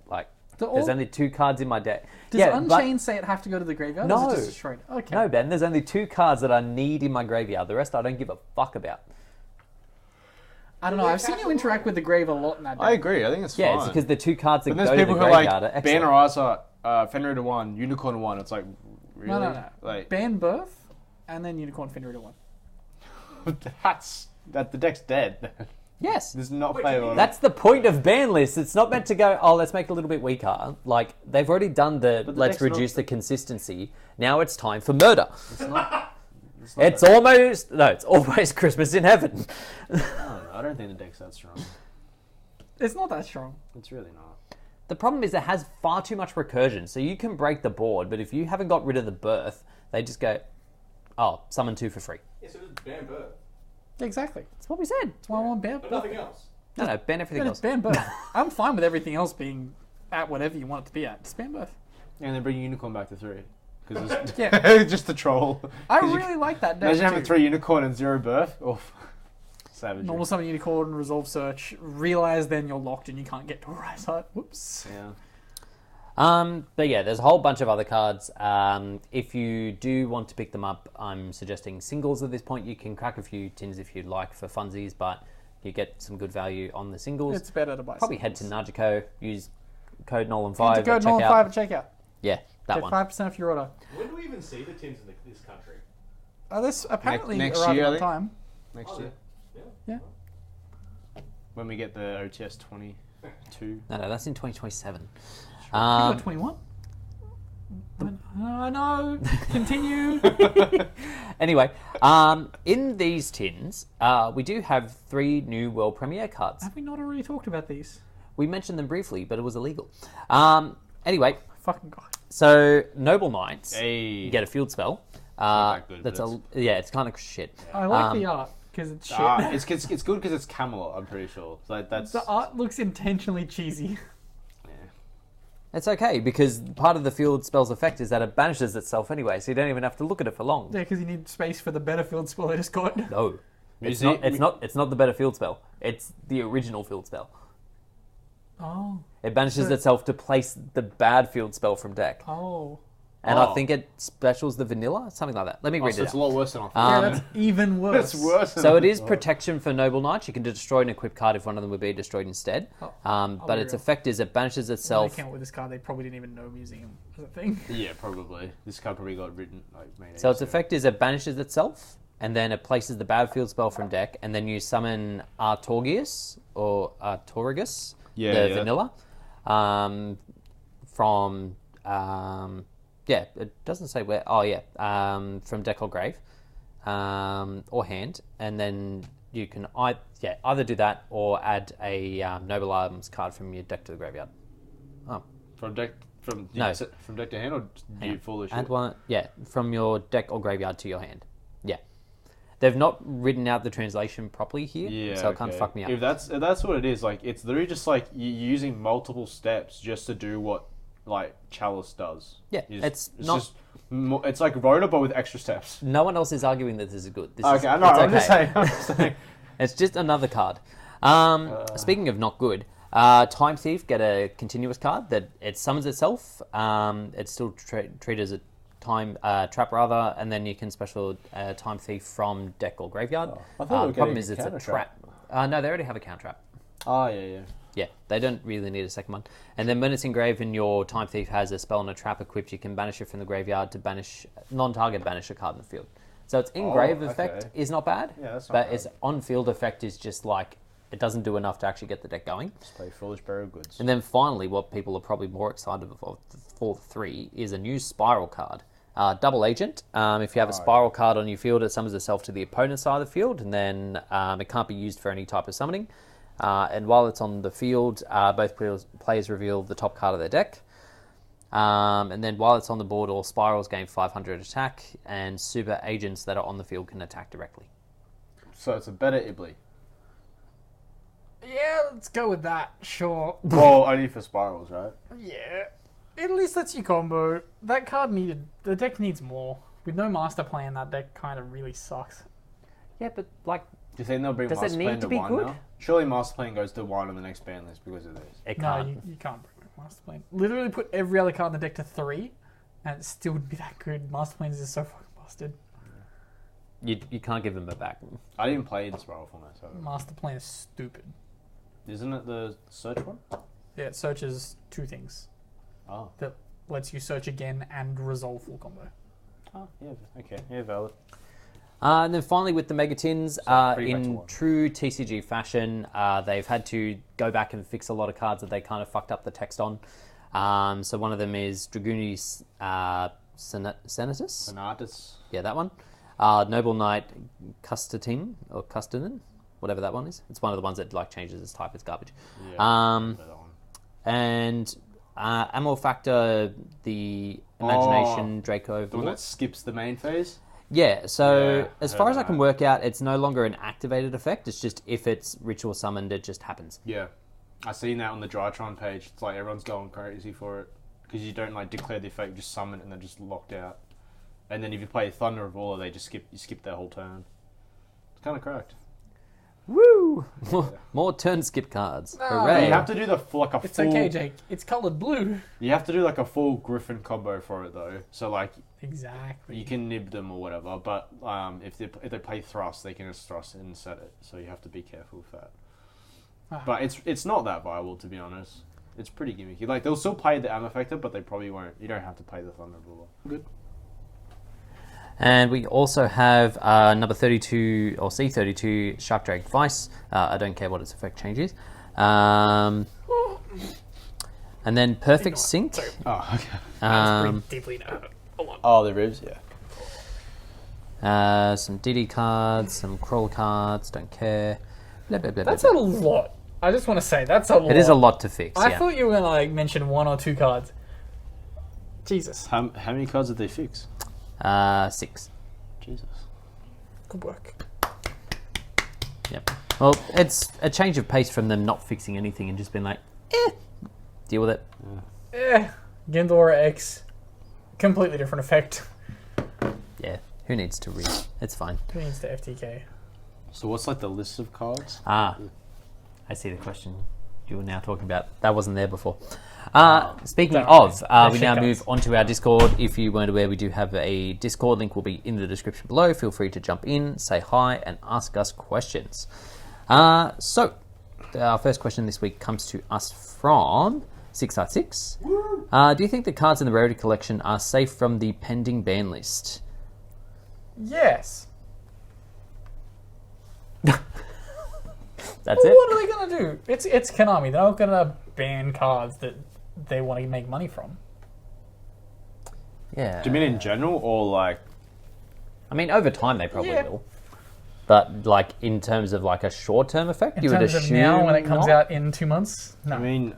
Like, Do there's all- only 2 cards in my deck. Does yeah, Unchained say it have to go to the graveyard? Or No. is it just destroyed? Okay. No, Ben. There's only 2 cards that I need in my graveyard. The rest I don't give a fuck about. I don't know. I've seen you interact with the grave a lot in that deck. I agree. I think it's Yeah, fine. it's because the 2 cards that But go there's to the people who are graveyard are like Banner excellent. Asa, Fenrir to 1, Unicorn to 1. It's like really No. like Ban Birth and then Unicorn Fenrir to 1. that the deck's dead. Yes. There's not Wait, flavor. That's the point of ban lists. It's not meant to go, oh, let's make it a little bit weaker. Like, they've already done the But the let's deck's not- reduce the consistency. Now it's time for murder. It's not. It's almost, no, it's always Christmas in heaven. I don't think the deck's that strong. It's not that strong. It's really not. The problem is it has far too much recursion. So you can break the board, but if you haven't got rid of the birth, they just go, oh, summon 2 for free. Yeah, so just ban Birth. Exactly. That's what we said. That's why I want Ban But Birth. nothing else. No, ban everything else. Ban Birth. I'm fine with everything else being at whatever you want it to be at. Just Ban Birth. And then bring Unicorn back to 3. Because it's Yeah. just the troll. I 'Cause you really like that deck Imagine having too. 3 Unicorn and 0 Birth. Oof. Savage. Normal summon Unicorn, resolve search, realize then you're locked and you can't get to a rise height. Whoops. Yeah. But yeah, there's a whole bunch of other cards. If you do want to pick them up, I'm suggesting singles at this point. You can crack a few tins if you'd like for funsies, but you get some good value on the singles. It's better to buy Probably head to singles. Najiko, use code Nolan5 Enter at code checkout. Nolan5 at checkout. Yeah, that Get one. 5% off your order. When do we even see the tins in this country? This apparently next arriving year, I on think. time. Next Oh, year. Yeah. When we get the OTS 22. No, that's in 2027. You got 21? I know. Continue. Anyway, in these tins, we do have 3 new world premiere cards. Have we not already talked about these? We mentioned them briefly, but it was illegal. Anyway, Fucking God. so Noble Knights Hey. get a field spell. not that good, That's but yeah, it's kind of shit. I like the art because it's shit. It's good because it's Camelot, I'm pretty sure. Like that's The art looks intentionally cheesy. It's okay because part of the field spell's effect is that it banishes itself anyway, so you don't even have to look at it for long. Yeah, because you need space for the better field spell I just got. No, it's Music- not. It's not the better field spell. It's the original field spell. Oh. It banishes So- itself to place the bad field spell from deck. Oh. and I think it specials the vanilla, something like that. Let me read So it it's out. a lot worse than I Yeah, thought. that's even worse. It's worse. Than So I it is thought. protection for Noble Knights. You can destroy an equipped card if one of them would be destroyed instead. But be its real. effect is it banishes When itself. they came up with this card, they probably didn't even know Museum was a thing. Yeah, probably. This card probably got written made. So its effect is it banishes itself, and then it places the battlefield spell from deck, and then you summon Artorigus or Artorigus, the vanilla, from it doesn't say where. Oh yeah, from deck or grave, or hand, and then you can either do that or add a Noble Arms card from your deck to the graveyard. From deck from deck to hand, or do you full Add one, from your deck or graveyard to your hand. Yeah, they've not written out the translation properly here, Yeah, so it can't fuck me up. If that's what it is, like it's literally just like you're using multiple steps just to do what like Chalice does. Yeah, it's not. just it's like Rhoda but with extra steps. No one else is arguing that this is good. This Okay, is, I know. it's I'm just okay. saying. I'm just saying. It's just another card. Speaking of not good, Time Thief get a continuous card that it summons itself. It's still treated as a time trap rather, and then you can special Time Thief from deck or graveyard. I thought we were The problem getting is a it's a counter trap. No, they already have a count trap. Oh, yeah. Yeah, they don't really need a second one. And then when it's engraved and your Time Thief has a spell and a trap equipped, you can banish it from the graveyard to banish non-target banish a card in the field. So its engrave effect is not bad, Yeah, that's not but bad. its on-field effect is just like, it doesn't do enough to actually get the deck going. Just play Foolish Burial Goods. And then finally, what people are probably more excited for 3 is a new Spiral card. Double Agent. If you have a Spiral card on your field, it summons itself to the opponent's side of the field, and then it can't be used for any type of summoning. And while it's on the field, both players reveal the top card of their deck. And then while it's on the board, all Spirals gain 500 attack, and super agents that are on the field can attack directly. So it's a better Ibli. Yeah, let's go with that. Sure. Well, only for Spirals, right? Yeah. At least lets you combo. That card the deck needs more. With no master plan, that deck kind of really sucks. Yeah, but like, Do you think they'll bring Does it Master need Plan to to be 1 good? now? Surely Master Plan goes to 1 on the next ban list because of this. it No, can't. you can't bring back master plan. Literally put every other card in the deck to 3, and it still wouldn't be that good. Master plans is so fucking busted. You can't give them it back. I didn't play the Spiral format, so... Master plan is stupid. Isn't it the search one? Yeah, it searches 2 things. Oh. That lets you search again and resolve full combo. Oh, yeah, okay. Yeah, valid. And then finally with the Megatins, bring it back to in 1. true TCG fashion, they've had to go back and fix a lot of cards that they kind of fucked up the text on. So one of them is Dragooni's Senatus. Sonatus. Yeah, that one. Noble Knight Custatin, or Custatin, whatever that one is. It's one of the ones that like changes its type. It's garbage. Yeah, that one. And Amor Factor, the Imagination Draco. The one that skips the main phase? Yeah, so Yeah, as heard far as I that. can work out, it's no longer an activated effect. It's just if it's ritual summoned, it just happens. Yeah. I seen that on the Drytron page. It's like everyone's going crazy for it. Because you don't like declare the effect, you just summon it and they're just locked out. And then if you play Thunder Revoler, they just skip their whole turn. It's kind of cracked. Woo! More turn skip cards. No. Hooray! You have to do the like a It's full. okay, Jake. It's colored blue. You have to do like a full Griffin combo for it though. So like Exactly. you can nib them or whatever, but if they play thrust, they can just thrust and set it. So you have to be careful with that. But it's not that viable to be honest. It's pretty gimmicky. Like they'll still play the Am Effector, but they probably won't. You don't have to play the Thunder Ruler. Good. And we also have number 32 or C32 Shark Drake Vice. I don't care what its effect changes. And then Perfect Sync. Oh, okay. That's pretty deeply a lot. Oh, the ribs, yeah. Some DD cards, some crawl cards. Don't care. Blah, blah, blah, That's blah, a lot. I just want to say that's a lot. It is a lot to fix. I yeah. thought you were gonna like mention 1 or 2 cards. Jesus. How many cards did they fix? 6. Jesus. Good work. Yep. Well, it's a change of pace from them not fixing anything and just being like, deal with it. Gendora X. Completely different effect. Yeah. Who needs to read? It's fine. Who needs the FTK? So what's like the list of cards? I see the question you were now talking about. That wasn't there before. Speaking of, we shit now guns. move on to our Discord. If you weren't aware, we do have a Discord link. Will be in the description below. Feel free to jump in, say hi, and ask us questions. So, our first question this week comes to us from 656. Do you think the cards in the Rarity Collection are safe from the pending ban list? Yes. That's it? What are they going to do? It's Konami. They're not going to ban cards that they want to make money from. Yeah. Do you mean in general or like? I mean, over time they probably Yeah. will. But, like, in terms of, like, a short-term effect, In you would terms assume of now, when it comes not? out in 2 months, no. I mean,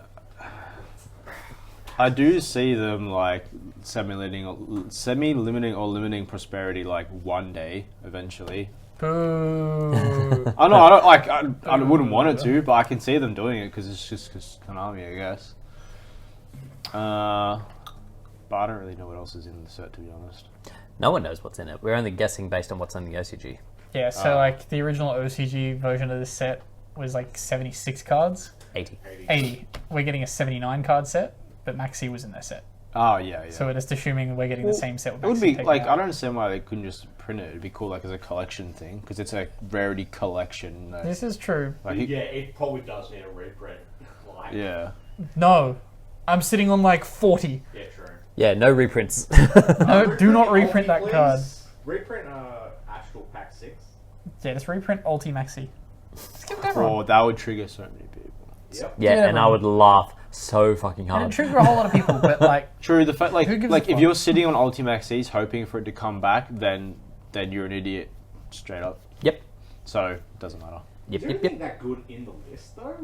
I do see them like semi-limiting or limiting prosperity like one day eventually. Boo. I know I don't like. I wouldn't want it to, but I can see them doing it because it's just because Konami, I guess. But I don't really know what else is in the set, to be honest. No one knows what's in it. We're only guessing based on what's on the OCG. Yeah, so like the original OCG version of this set was like 76 cards. 80. 80. We're getting a 79 card set, but Maxi was in their set. Oh yeah. So we're just assuming we're getting the same set with Maxi. It would be taken like out. I don't understand why they couldn't just print it. It'd be cool like as a collection thing because it's a rarity collection. This is true. Like, Yeah, it probably does need a reprint. Like, yeah. No. I'm sitting on like 40. Yeah, true. Yeah, no reprints. No, do not reprint that Please card. Reprint Astral Pack 6. Yeah, just reprint Ulti Maxi. Just give it to everyone. Oh, that would trigger so many people. Yep. Yeah, Yeah, and I would laugh so fucking And hard. it trigger a whole lot of people, but like, True, the fact like Who gives like a if fuck? you're sitting on Ultimaxes hoping for it to come back, then you're an idiot, straight up. Yep. So it doesn't matter. Yep, Is yep, anything yep. that good in the list though?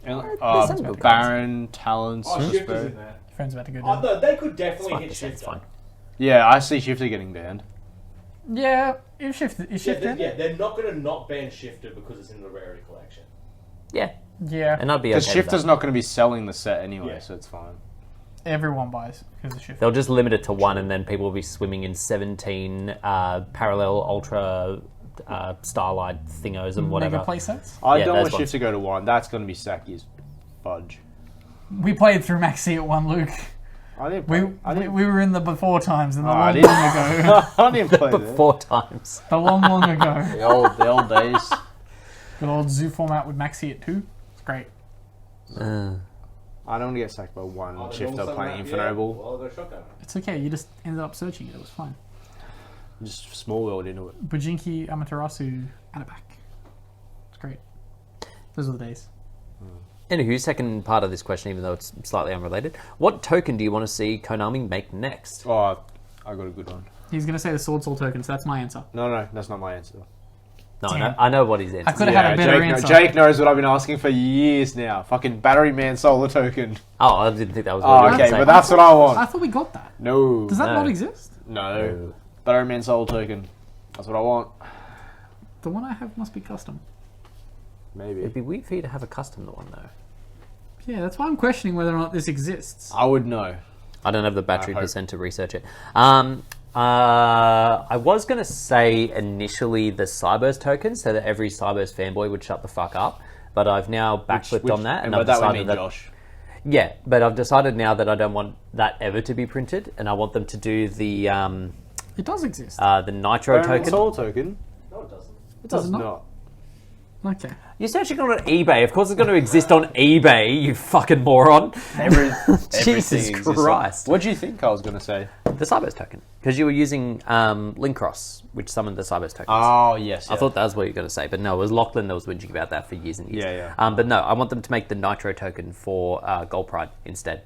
And, there's some good Baron, Talons, Oh, Shifter's Prosperity. in there. friends about to go Oh, down. no, they could It's definitely fine. hit It's Shifter. fine. Yeah, I see Shifter getting banned. Yeah, you shifted. You Yeah, shifted. they're not going to not ban Shifter because it's in the Rarity Collection. Yeah, Yeah, and I'd be okay Because with Shifter's that. not going to be selling the set anyway, Yeah. so it's fine. everyone buys because of shifter. They'll just limit it to one, and then people will be swimming in 17 parallel ultra starlight thingos and whatever. Mega play sets. I Yeah, don't those want ones. Shifter to go to one. That's going to be Saki's fudge. We played through Maxi at one, Luke. I didn't. We, Play, I we, didn't. we were in the before times and the Oh, I long, didn't. long ago. I didn't play that. 4 times. The long ago. The old days. Good old zoo format with Maxi at 2. It's great. I don't want to get sacked by one Oh, there's Shifter also playing that- Infinite yeah, Ball. well, they're shotgun. It's okay. You just ended up searching it. It was fine. Just small world into it. Bujinki Amaterasu at a back. It's great. Those were the days. Anywho, second part of this question, even though it's slightly unrelated. What token do you want to see Konami make next? Oh, I got a good one. He's going to say the Sword Soul token, so that's my answer. No, that's not my answer. No, Damn. I know what his answer I is. could have had a better Jake, answer. Jake knows what I've been asking for years now. Fucking Battery Man Solar Token. Oh, I didn't think that was what Oh, you were okay, going to say. but that's what I I want. thought we got that. No. Does that No. not exist? No. Battery Man Solar Token. That's what I want. The one I have must be custom. Maybe. It'd be weird for you to have a custom one, though. Yeah, that's why I'm questioning whether or not this exists. I would know. I don't have the battery I hope. percent to research it. I was going to say initially the Cyburst token, so that every Cyburst fanboy would shut the fuck up. But I've now backflipped on that, and and by I've that we decided mean that Josh. yeah, but I've decided now that I don't want that ever to be printed, and I want them to do the It does exist. Nitro Battery Man token. Solar Token. No, it doesn't. It Does does it not? not. Okay. You're searching on eBay. Of course, it's going to exist on eBay. You fucking moron. Jesus Christ. What do you think I was going to say? The Cyburst token, because you were using Linkross, which summoned the Cyburst tokens. Oh, yes. I thought that was what you were going to say, but no, it was Lachlan that was whinging about that for years and years. Yeah. But no, I want them to make the Nitro token for Gold Pride instead.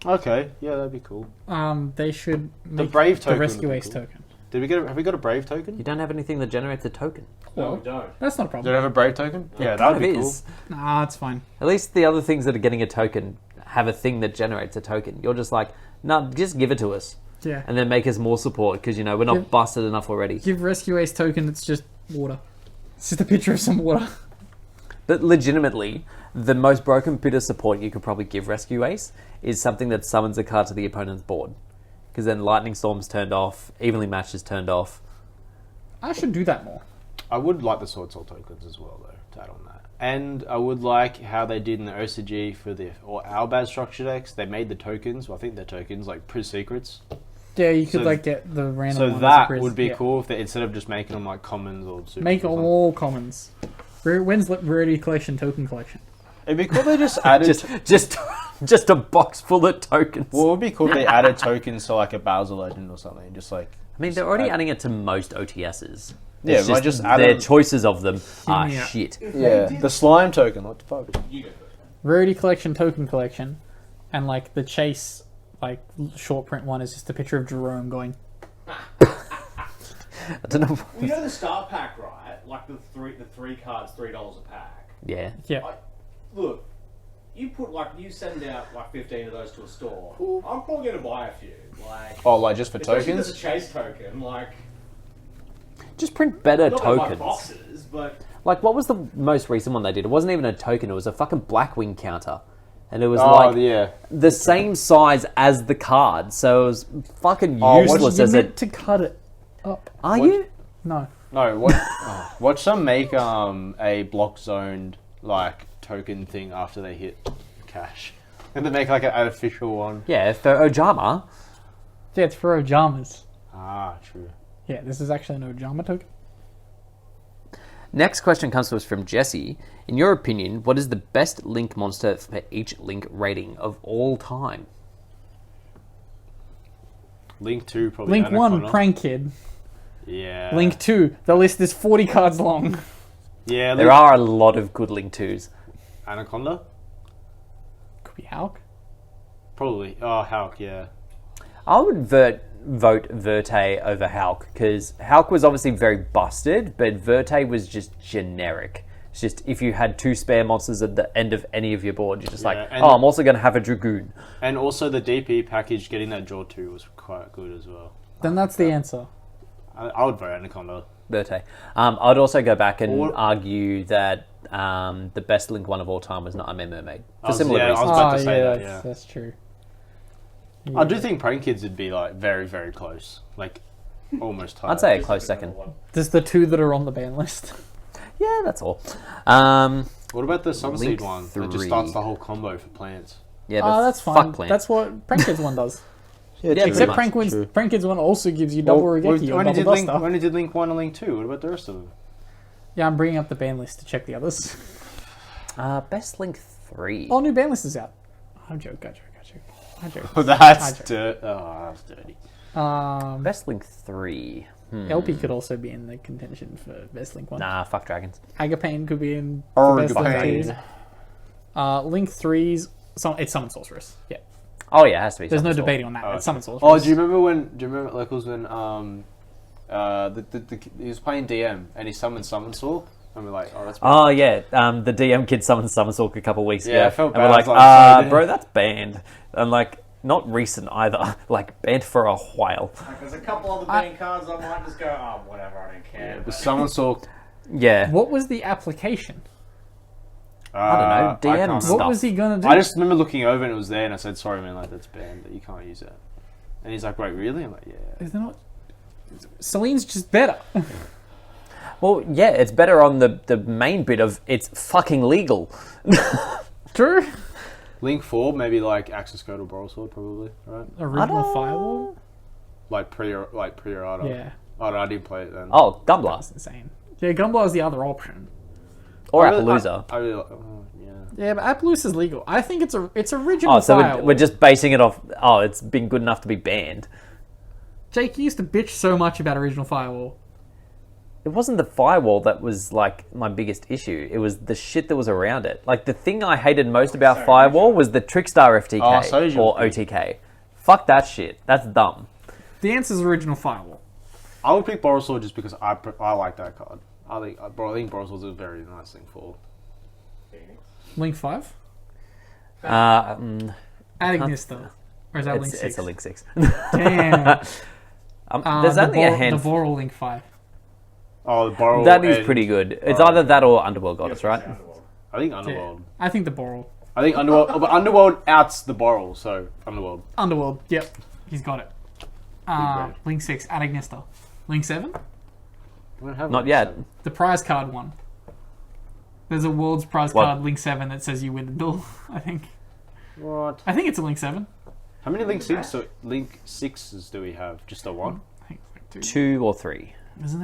Okay, yeah, that'd be cool. They should make Brave the token Rescue would be Ace cool. token. Have we got a Brave token? You don't have anything that generates a token. No, Well, we don't. that's not a Do problem. you have a Brave token? Yeah, Kind that'd of be cool. is. Nah, it's fine. At least the other things that are getting a token have a thing that generates a token. You're just like, no, just give it to us. Yeah. And then make us more support, because, we're not Yeah. busted enough already. Give Rescue Ace token that's just water. It's just a picture of some water. But legitimately, the most broken bit of support you could probably give Rescue Ace is something that summons a card to the opponent's board. Because then Lightning Storm's turned off, Evenly Matched is turned off. I should do that more. I would like the Sword Soul tokens as well, though, to add on that. And I would like how they did in the OCG for our bad structure decks. They made the tokens. Well, I think they're tokens like pre-secrets. Yeah, you could So- get the random. So ones that as would be yeah. cool if they, instead of just making them like commons or super. Make them all commons. When's Rarity Collection token collection? It'd be cool if they just added. just a box full of tokens. Well, it would be cool if they added tokens to like a Bowser Legend or something. Just like. I mean, they're already adding it to most OTSs. Yeah, It's might just add their them- choices of them are me a- shit. Yeah, the slime token. What the fuck? You go first. Rarity Collection token collection, and like the chase like short print one is just a picture of Jerome going. I don't know. Well, you know the start pack, right? Like the three cards, $3 a pack. Yeah. Yeah. Look, you send out like 15 of those to a store. I'm probably going to buy a few. Like, Oh, like just for especially if tokens? it's a chase token. Like, Just print better not like tokens. boxes, but Like, what was the most recent one they did? It wasn't even a token. It was a fucking Blackwing counter. And it was Oh, like yeah. the same size as the card. So it was fucking Oh, useless You as a... meant to cut it up. Are what- you? No. No, watch them make a block zoned like token thing after they hit cash, and they make like an artificial one. Yeah, for Ojama. Yeah, it's for Ojamas. Ah, true. Yeah, this is actually an Ojama token. Next question comes to us from Jesse. In your opinion, what is the best Link monster for each Link rating of all time? Link 2 probably. Link 1, Anaconda. Prank Kid. Yeah. Link 2, the list is 40 cards long. Yeah. There are a lot of good Link 2s. Anaconda. Could be Hulk. Probably. Oh, Hulk. Yeah. I would vote Verte over Hulk, because Hulk was obviously very busted, but Verte was just generic. It's just if you had 2 spare monsters at the end of any of your board, you're just Yeah, like, and- oh, I'm also going to have a Dragoon. And also the DP package, getting that draw 2 was quite good as well. Then that's the answer. I would vote Anaconda. Verte. I'd also go back and Or- argue that the best Link 1 of all time was not I'm a Mermaid. For was- similar yeah, I reasons. was about to say that, that's, yeah. that's true. I do think Prank Kids would be like very, very close. Like almost tied. I'd say a just close like second. another one. There's the 2 that are on the ban list. Yeah, that's all. What about the Sunseed Link one? That 3. just starts the whole combo for plants. Yeah, Oh, but that's fuck fine. Plant. That's what Prank Kids 1 does. Yeah, Except pretty much. Prank Kids 1 also gives you double Regeki or only double did Duster. only did Link 1 and Link 2. What about the rest of them? Yeah, I'm bringing up the ban list to check the others. Best Link 3. Oh, new ban list is out. I joke. Oh, I that's joke. dirt. Oh, that's dirty. Best Link 3. LP could also be in the contention for best Link 1. Nah, fuck dragons. Agapane could be in for best Link Agapane. 2. Link 3's it's Summon Sorceress. Yeah, Oh yeah, it has to be. there's no Summon Sword. debating on that. Oh, It's Summon Sorceress. Oh, do you remember like it was when he was playing DM and he summoned Summon Sword and we're like, oh, that's Oh yeah, the DM kid summoned Summonsork a couple weeks Yeah, ago. I felt and we're bad. like, I was like, so bro, that's banned. And like, not recent either. Like, banned for a while. Like, there's a couple other bang cards I might just go, oh, whatever, I don't care. the But Summon Sword. Yeah. What was the application? I don't know, DM can't stuff. What was he gonna do? I just remember looking over and it was there and I said, sorry man, like that's banned, that you can't use it. And he's like, wait, really? I'm like, yeah. Is there not? Celine's just better. Well, yeah, it's better on the main bit of it's fucking legal. True. Link 4, maybe like Axis Code or Boral Sword, probably, right? Original Firewall. Like pre-errata. Yeah, Oh, no, I didn't play it then. Oh, Gunblast. that's insane. Yeah, Gunblast is the other option. Or I really- Appaloosa. I really like, oh, yeah. Yeah, but Appaloosa is legal. I think it's original Oh, so Firewall. we're just basing it off, oh, it's been good enough to be banned. Jake, you used to bitch so much about original Firewall. It wasn't the firewall that was like my biggest issue. It was the shit that was around it. Like the thing I hated most about Sorry, Firewall was the Trickstar FTK Oh, so is your or thing. OTK. Fuck that shit. That's dumb. The answer is original Firewall. I would pick Boral Sword just because I like that card. I think Boral Sword is a very nice thing for. Link 5? Mm, Adignista. Or is that Link 6? it's a Link 6. Damn. There's only a The handful. Voral Link 5. Oh, the Boral. That is and- pretty good. It's either that or Underworld Goddess, right? I think Yeah. Underworld. I think the Boral. I think Underworld. But Underworld outs the Boral, so Underworld. Underworld. Yep. He's got it. Big Link 6. Adignista. Link 7? We don't have Not Link yet. 7. The prize card one. There's a World's Prize What? card, Link 7, that says you win the duel, I think. What? I think it's a Link 7. How many Link Sixes do we have? Just the one? I think it's like 2. 2 or 3. Isn't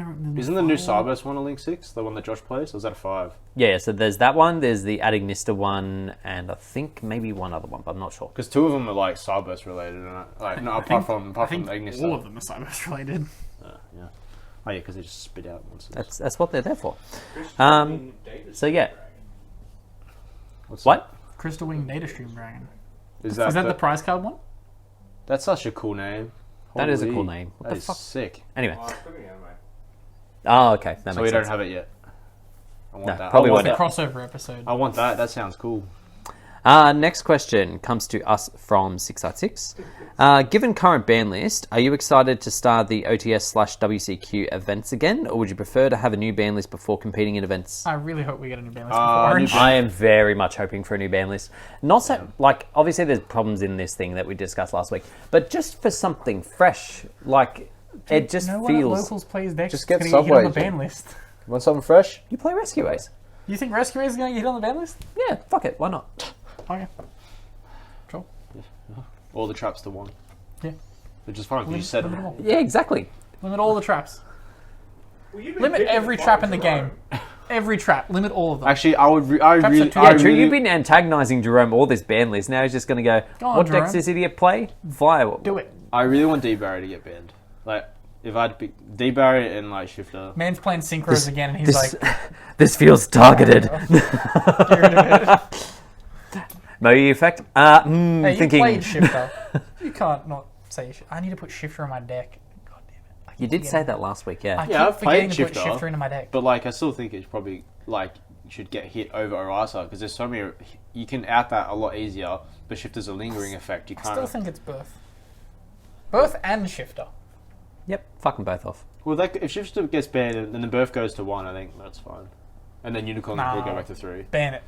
the new Starburst one a Link 6? The one that Josh plays? Or is that a 5? Yeah, so there's that one, there's the Adignista one, and I think maybe one other one, but I'm not sure. Because 2 of them are like Starburst related, and apart from Ignis. all of them are Cyberburst related. Yeah. Oh yeah, because they just spit out monsters. That's what they're there for. Crystal Data So yeah. What's What? Crystal Wing Data Stream Dragon. That? Is that the prize card one? That's such a cool name. That is a Holy, cool name. What That the is fuck? sick. Anyway. Oh, it's probably anime. Oh, okay. That So makes we sense. don't have it yet. I want No, that. probably I want won't. It's a that. crossover episode. I want that. That sounds cool. Next question comes to us from 686. Given current ban list, are you excited to start the OTS/WCQ events again, or would you prefer to have a new ban list before competing in events? I really hope we get a new ban list Uh, before new Orange. ban- I am very much hoping for a new ban list. Not so, like, obviously there's problems in this thing that we discussed last week, but just for something fresh, like, it just No one at feels... Locals plays decks. Just get gonna hit on Subway, the ban Jim. list. Want something fresh? You play Rescue Ace. You think Rescue Ace is going to get hit on the ban list? Yeah, fuck it, why not? Okay. Cool. All the traps to 1. Yeah. Which is fine, because you said Limit them all. Yeah, exactly. Limit all the traps. Well, you've been Limit picking every the trap fight in the tomorrow. game. Every trap. Limit all of them. Actually, I would. I Traps really. are too- I Yeah, true, really- you've been antagonising Jerome all this ban list. Now he's just going to go, Go on, what decks Jerome. does this idiot play? Fire. Do it. I really want D-Barry to get banned. Like, if I had to pick D-Barry and like Shifter. Man's playing Synchros again, and he's This, like, this feels targeted. get rid of it. Moe effect? Hey, you thinking. played Shifter. You can't not say I need to put Shifter in my deck. God damn it. I You keep did say forgetting. that last week, yeah. I Yeah, keep I've played forgetting to put Shifter. Shifter into my deck. But like, I still think it's probably like should get hit over Orisa because there's so many. You can out that a lot easier, but Shifter's a lingering effect. You I can't. still think it's Birth. Birth and Shifter. Yep, fuck them both off. Well, like, if Shifter gets banned and then the birth goes to 1, I think that's fine. And then Unicorn will go back to 3. Ban it.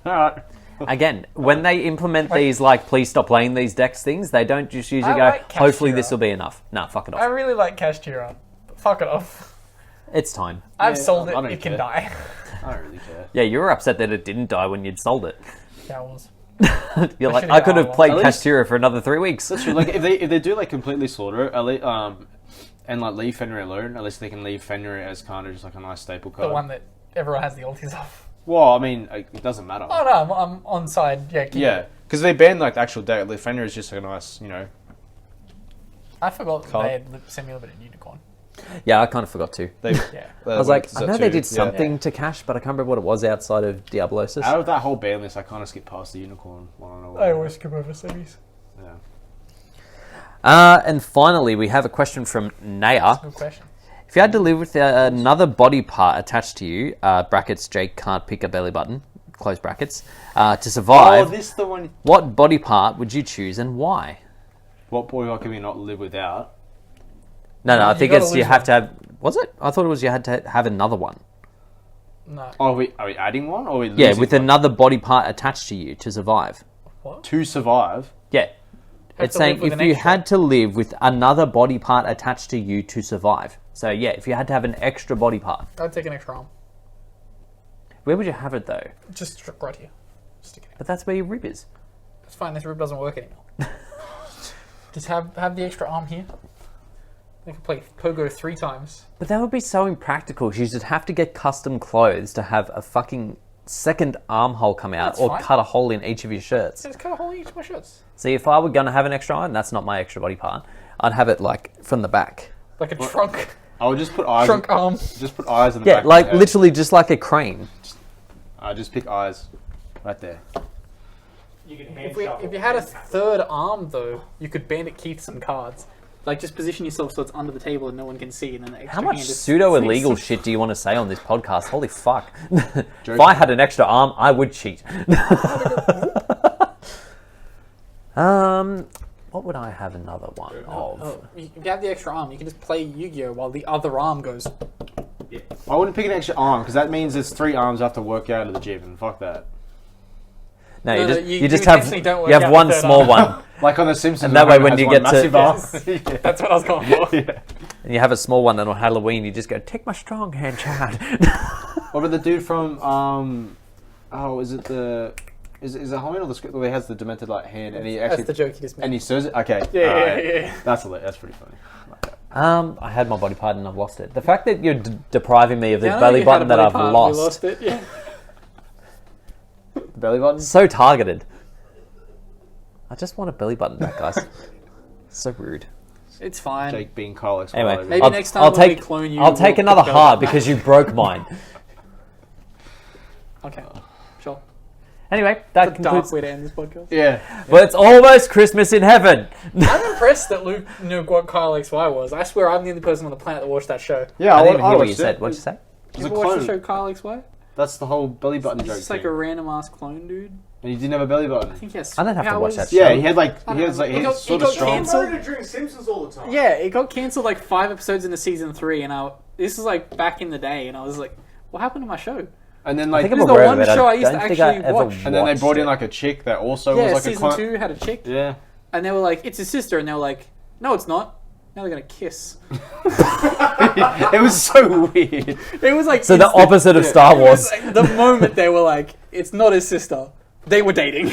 Alright. Again, when they implement these, like, please stop playing these decks things, they don't just usually I go, like hopefully Castira. this will be enough. Nah, fuck it I off. really like Castira. But fuck it off. It's time. I've Yeah, sold I it. don't It can care. die. I don't really care. Yeah, you were upset that it didn't die when you'd sold it. Yeah, I was. You're like, should've I got could have Arlo. played At least- Castira for another 3 weeks. That's true. Like, if they do, like, completely slaughter it, and, like, leave Fenrir alone, at least they can leave Fenrir as kind of just, like, a nice staple card. The one that everyone has the ultis of. Well, I mean, it doesn't matter. Oh no, I'm on side. Yeah, keep Yeah, it. because they banned, like, the actual deck. Like, Fenrir is just a nice, you know... I forgot that Card. they had semi-limited unicorn. Yeah, I kind of forgot to. They, Yeah. I was like, I know they did something to cash, but I can't remember what it was outside of Diablosis. Out of that whole ban list, I kind of skipped past the Unicorn one. I don't know why. I always skip over semis. Yeah. And finally, we have a question from Naya. Good question. If you had to live with another body part attached to you, brackets, Jake can't pick a belly button, close brackets, to survive, this the one... what body part would you choose and why? What boy can we not live without? No, I You think gotta it's you lose have one. to have... Was it? I thought it was you had to have another one. No. Oh, are we adding one? Or are we Yeah, losing with one? another body part attached to you to survive. To survive? Yeah. Have It's to live saying with if an you extra. had to live with another body part attached to you to survive. So yeah, if you had to have an extra body part. I'd take an extra arm. Where would you have it though? Just right here. Stick it in. But that's where your rib is. It's fine. This rib doesn't work anymore. Just have the extra arm here. They can play Pogo 3 times. But that would be so impractical. You should have to get custom clothes to have a fucking second armhole come out That's or fine. cut a hole in each of your shirts. Just cut a hole in each of my shirts. See, if I were going to have an extra arm, that's not my extra body part. I'd have it like from the back. Like a trunk. I would just put eyes. Trunk arm. Just put eyes in the Yeah, back. like of the head. literally just like a crane. I just pick eyes, right there. You can hand If you had a third arm, though, you could Bandit Keith some cards. Like, just position yourself so it's under the table and no one can see, and then the extra How much hand is pseudo-illegal shit do you want to say on this podcast? Holy fuck. If I had an extra arm, I would cheat. What would I have another one of? Oh, if you have the extra arm, you can just play Yu-Gi-Oh! While the other arm goes. I wouldn't pick an extra arm because that means there's 3 arms I have to work out of the gym, and fuck that. No, No, you no, just, you- you just you have intentionally don't work you have out one the third small arm. one, Like on The Simpsons. And that way when has you one get to- massive arm. Yes. That's what I was going for. Yeah. and you have a small one, and on Halloween you just go, take my strong hand, Chad. What about the dude from is it the is it Halloween or the script where he has the demented like hand and he actually That's the joke he just made. and he says it? Okay. Yeah, alright. yeah. That's pretty funny. I had my body part and I've lost it. The fact that you're depriving me of the Now belly you had a button that body I've part, lost. We lost it, yeah. The belly button? So targeted. I just want a belly button back, guys. So rude. It's fine. Jake being Kyle X. Anyway, Maybe next time when we clone you, I'll take we'll another put heart belly because you broke mine. Okay, sure. Anyway, that It's a dark concludes. way to end this podcast. Yeah. Well, it's almost Christmas in heaven. I'm impressed that Luke knew what Kyle XY was. I swear I'm the only person on the planet that watched that show. Yeah, I I, didn't even hear what watched you it. said. What'd you say? It was You a ever watched the clone. show Kyle XY? That's the whole belly button He's joke just like thing. a random ass clone dude. And he didn't have a belly button. I think he has I don't have to watch superpowers. that Yeah, show. he had like I he don't was know. like He got- sort he of got strong. cancelled. I'm drink Simpsons all the time. Yeah, it got cancelled like 5 episodes into season 3, and this was like back in the day, and I was like, what happened to my show? And then I like think I'm This is the aware one of it. show I used to don't think I actually ever watch. and then they watched brought in it. like a chick that also Yeah, was like a season clone. 2 had a chick, Yeah. and they were like, it's his sister, and they were like, no, it's not. Now they're gonna kiss. It was so weird. It was like So the instant- opposite of Star It was Wars. like, the moment they were like, it's not his sister, they were dating.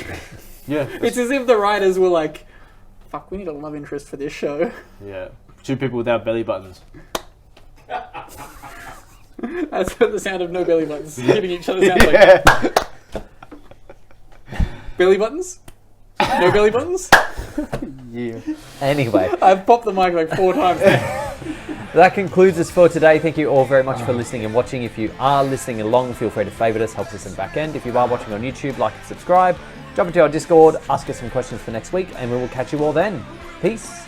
Yeah. It's as if the writers were like, fuck, we need a love interest for this show. Yeah. 2 people without belly buttons. That's what the sound of no belly buttons hitting each other sounds like. Yeah. Belly buttons? No belly buttons? Yeah. Anyway, I've popped the mic like 4 times now. that concludes us for today. Thank you all very much for listening and watching. If you are listening along, feel free to favourite us, helps us in the back end. If you are watching on YouTube, like and subscribe. Jump into our Discord, ask us some questions for next week, and we will catch you all then. Peace.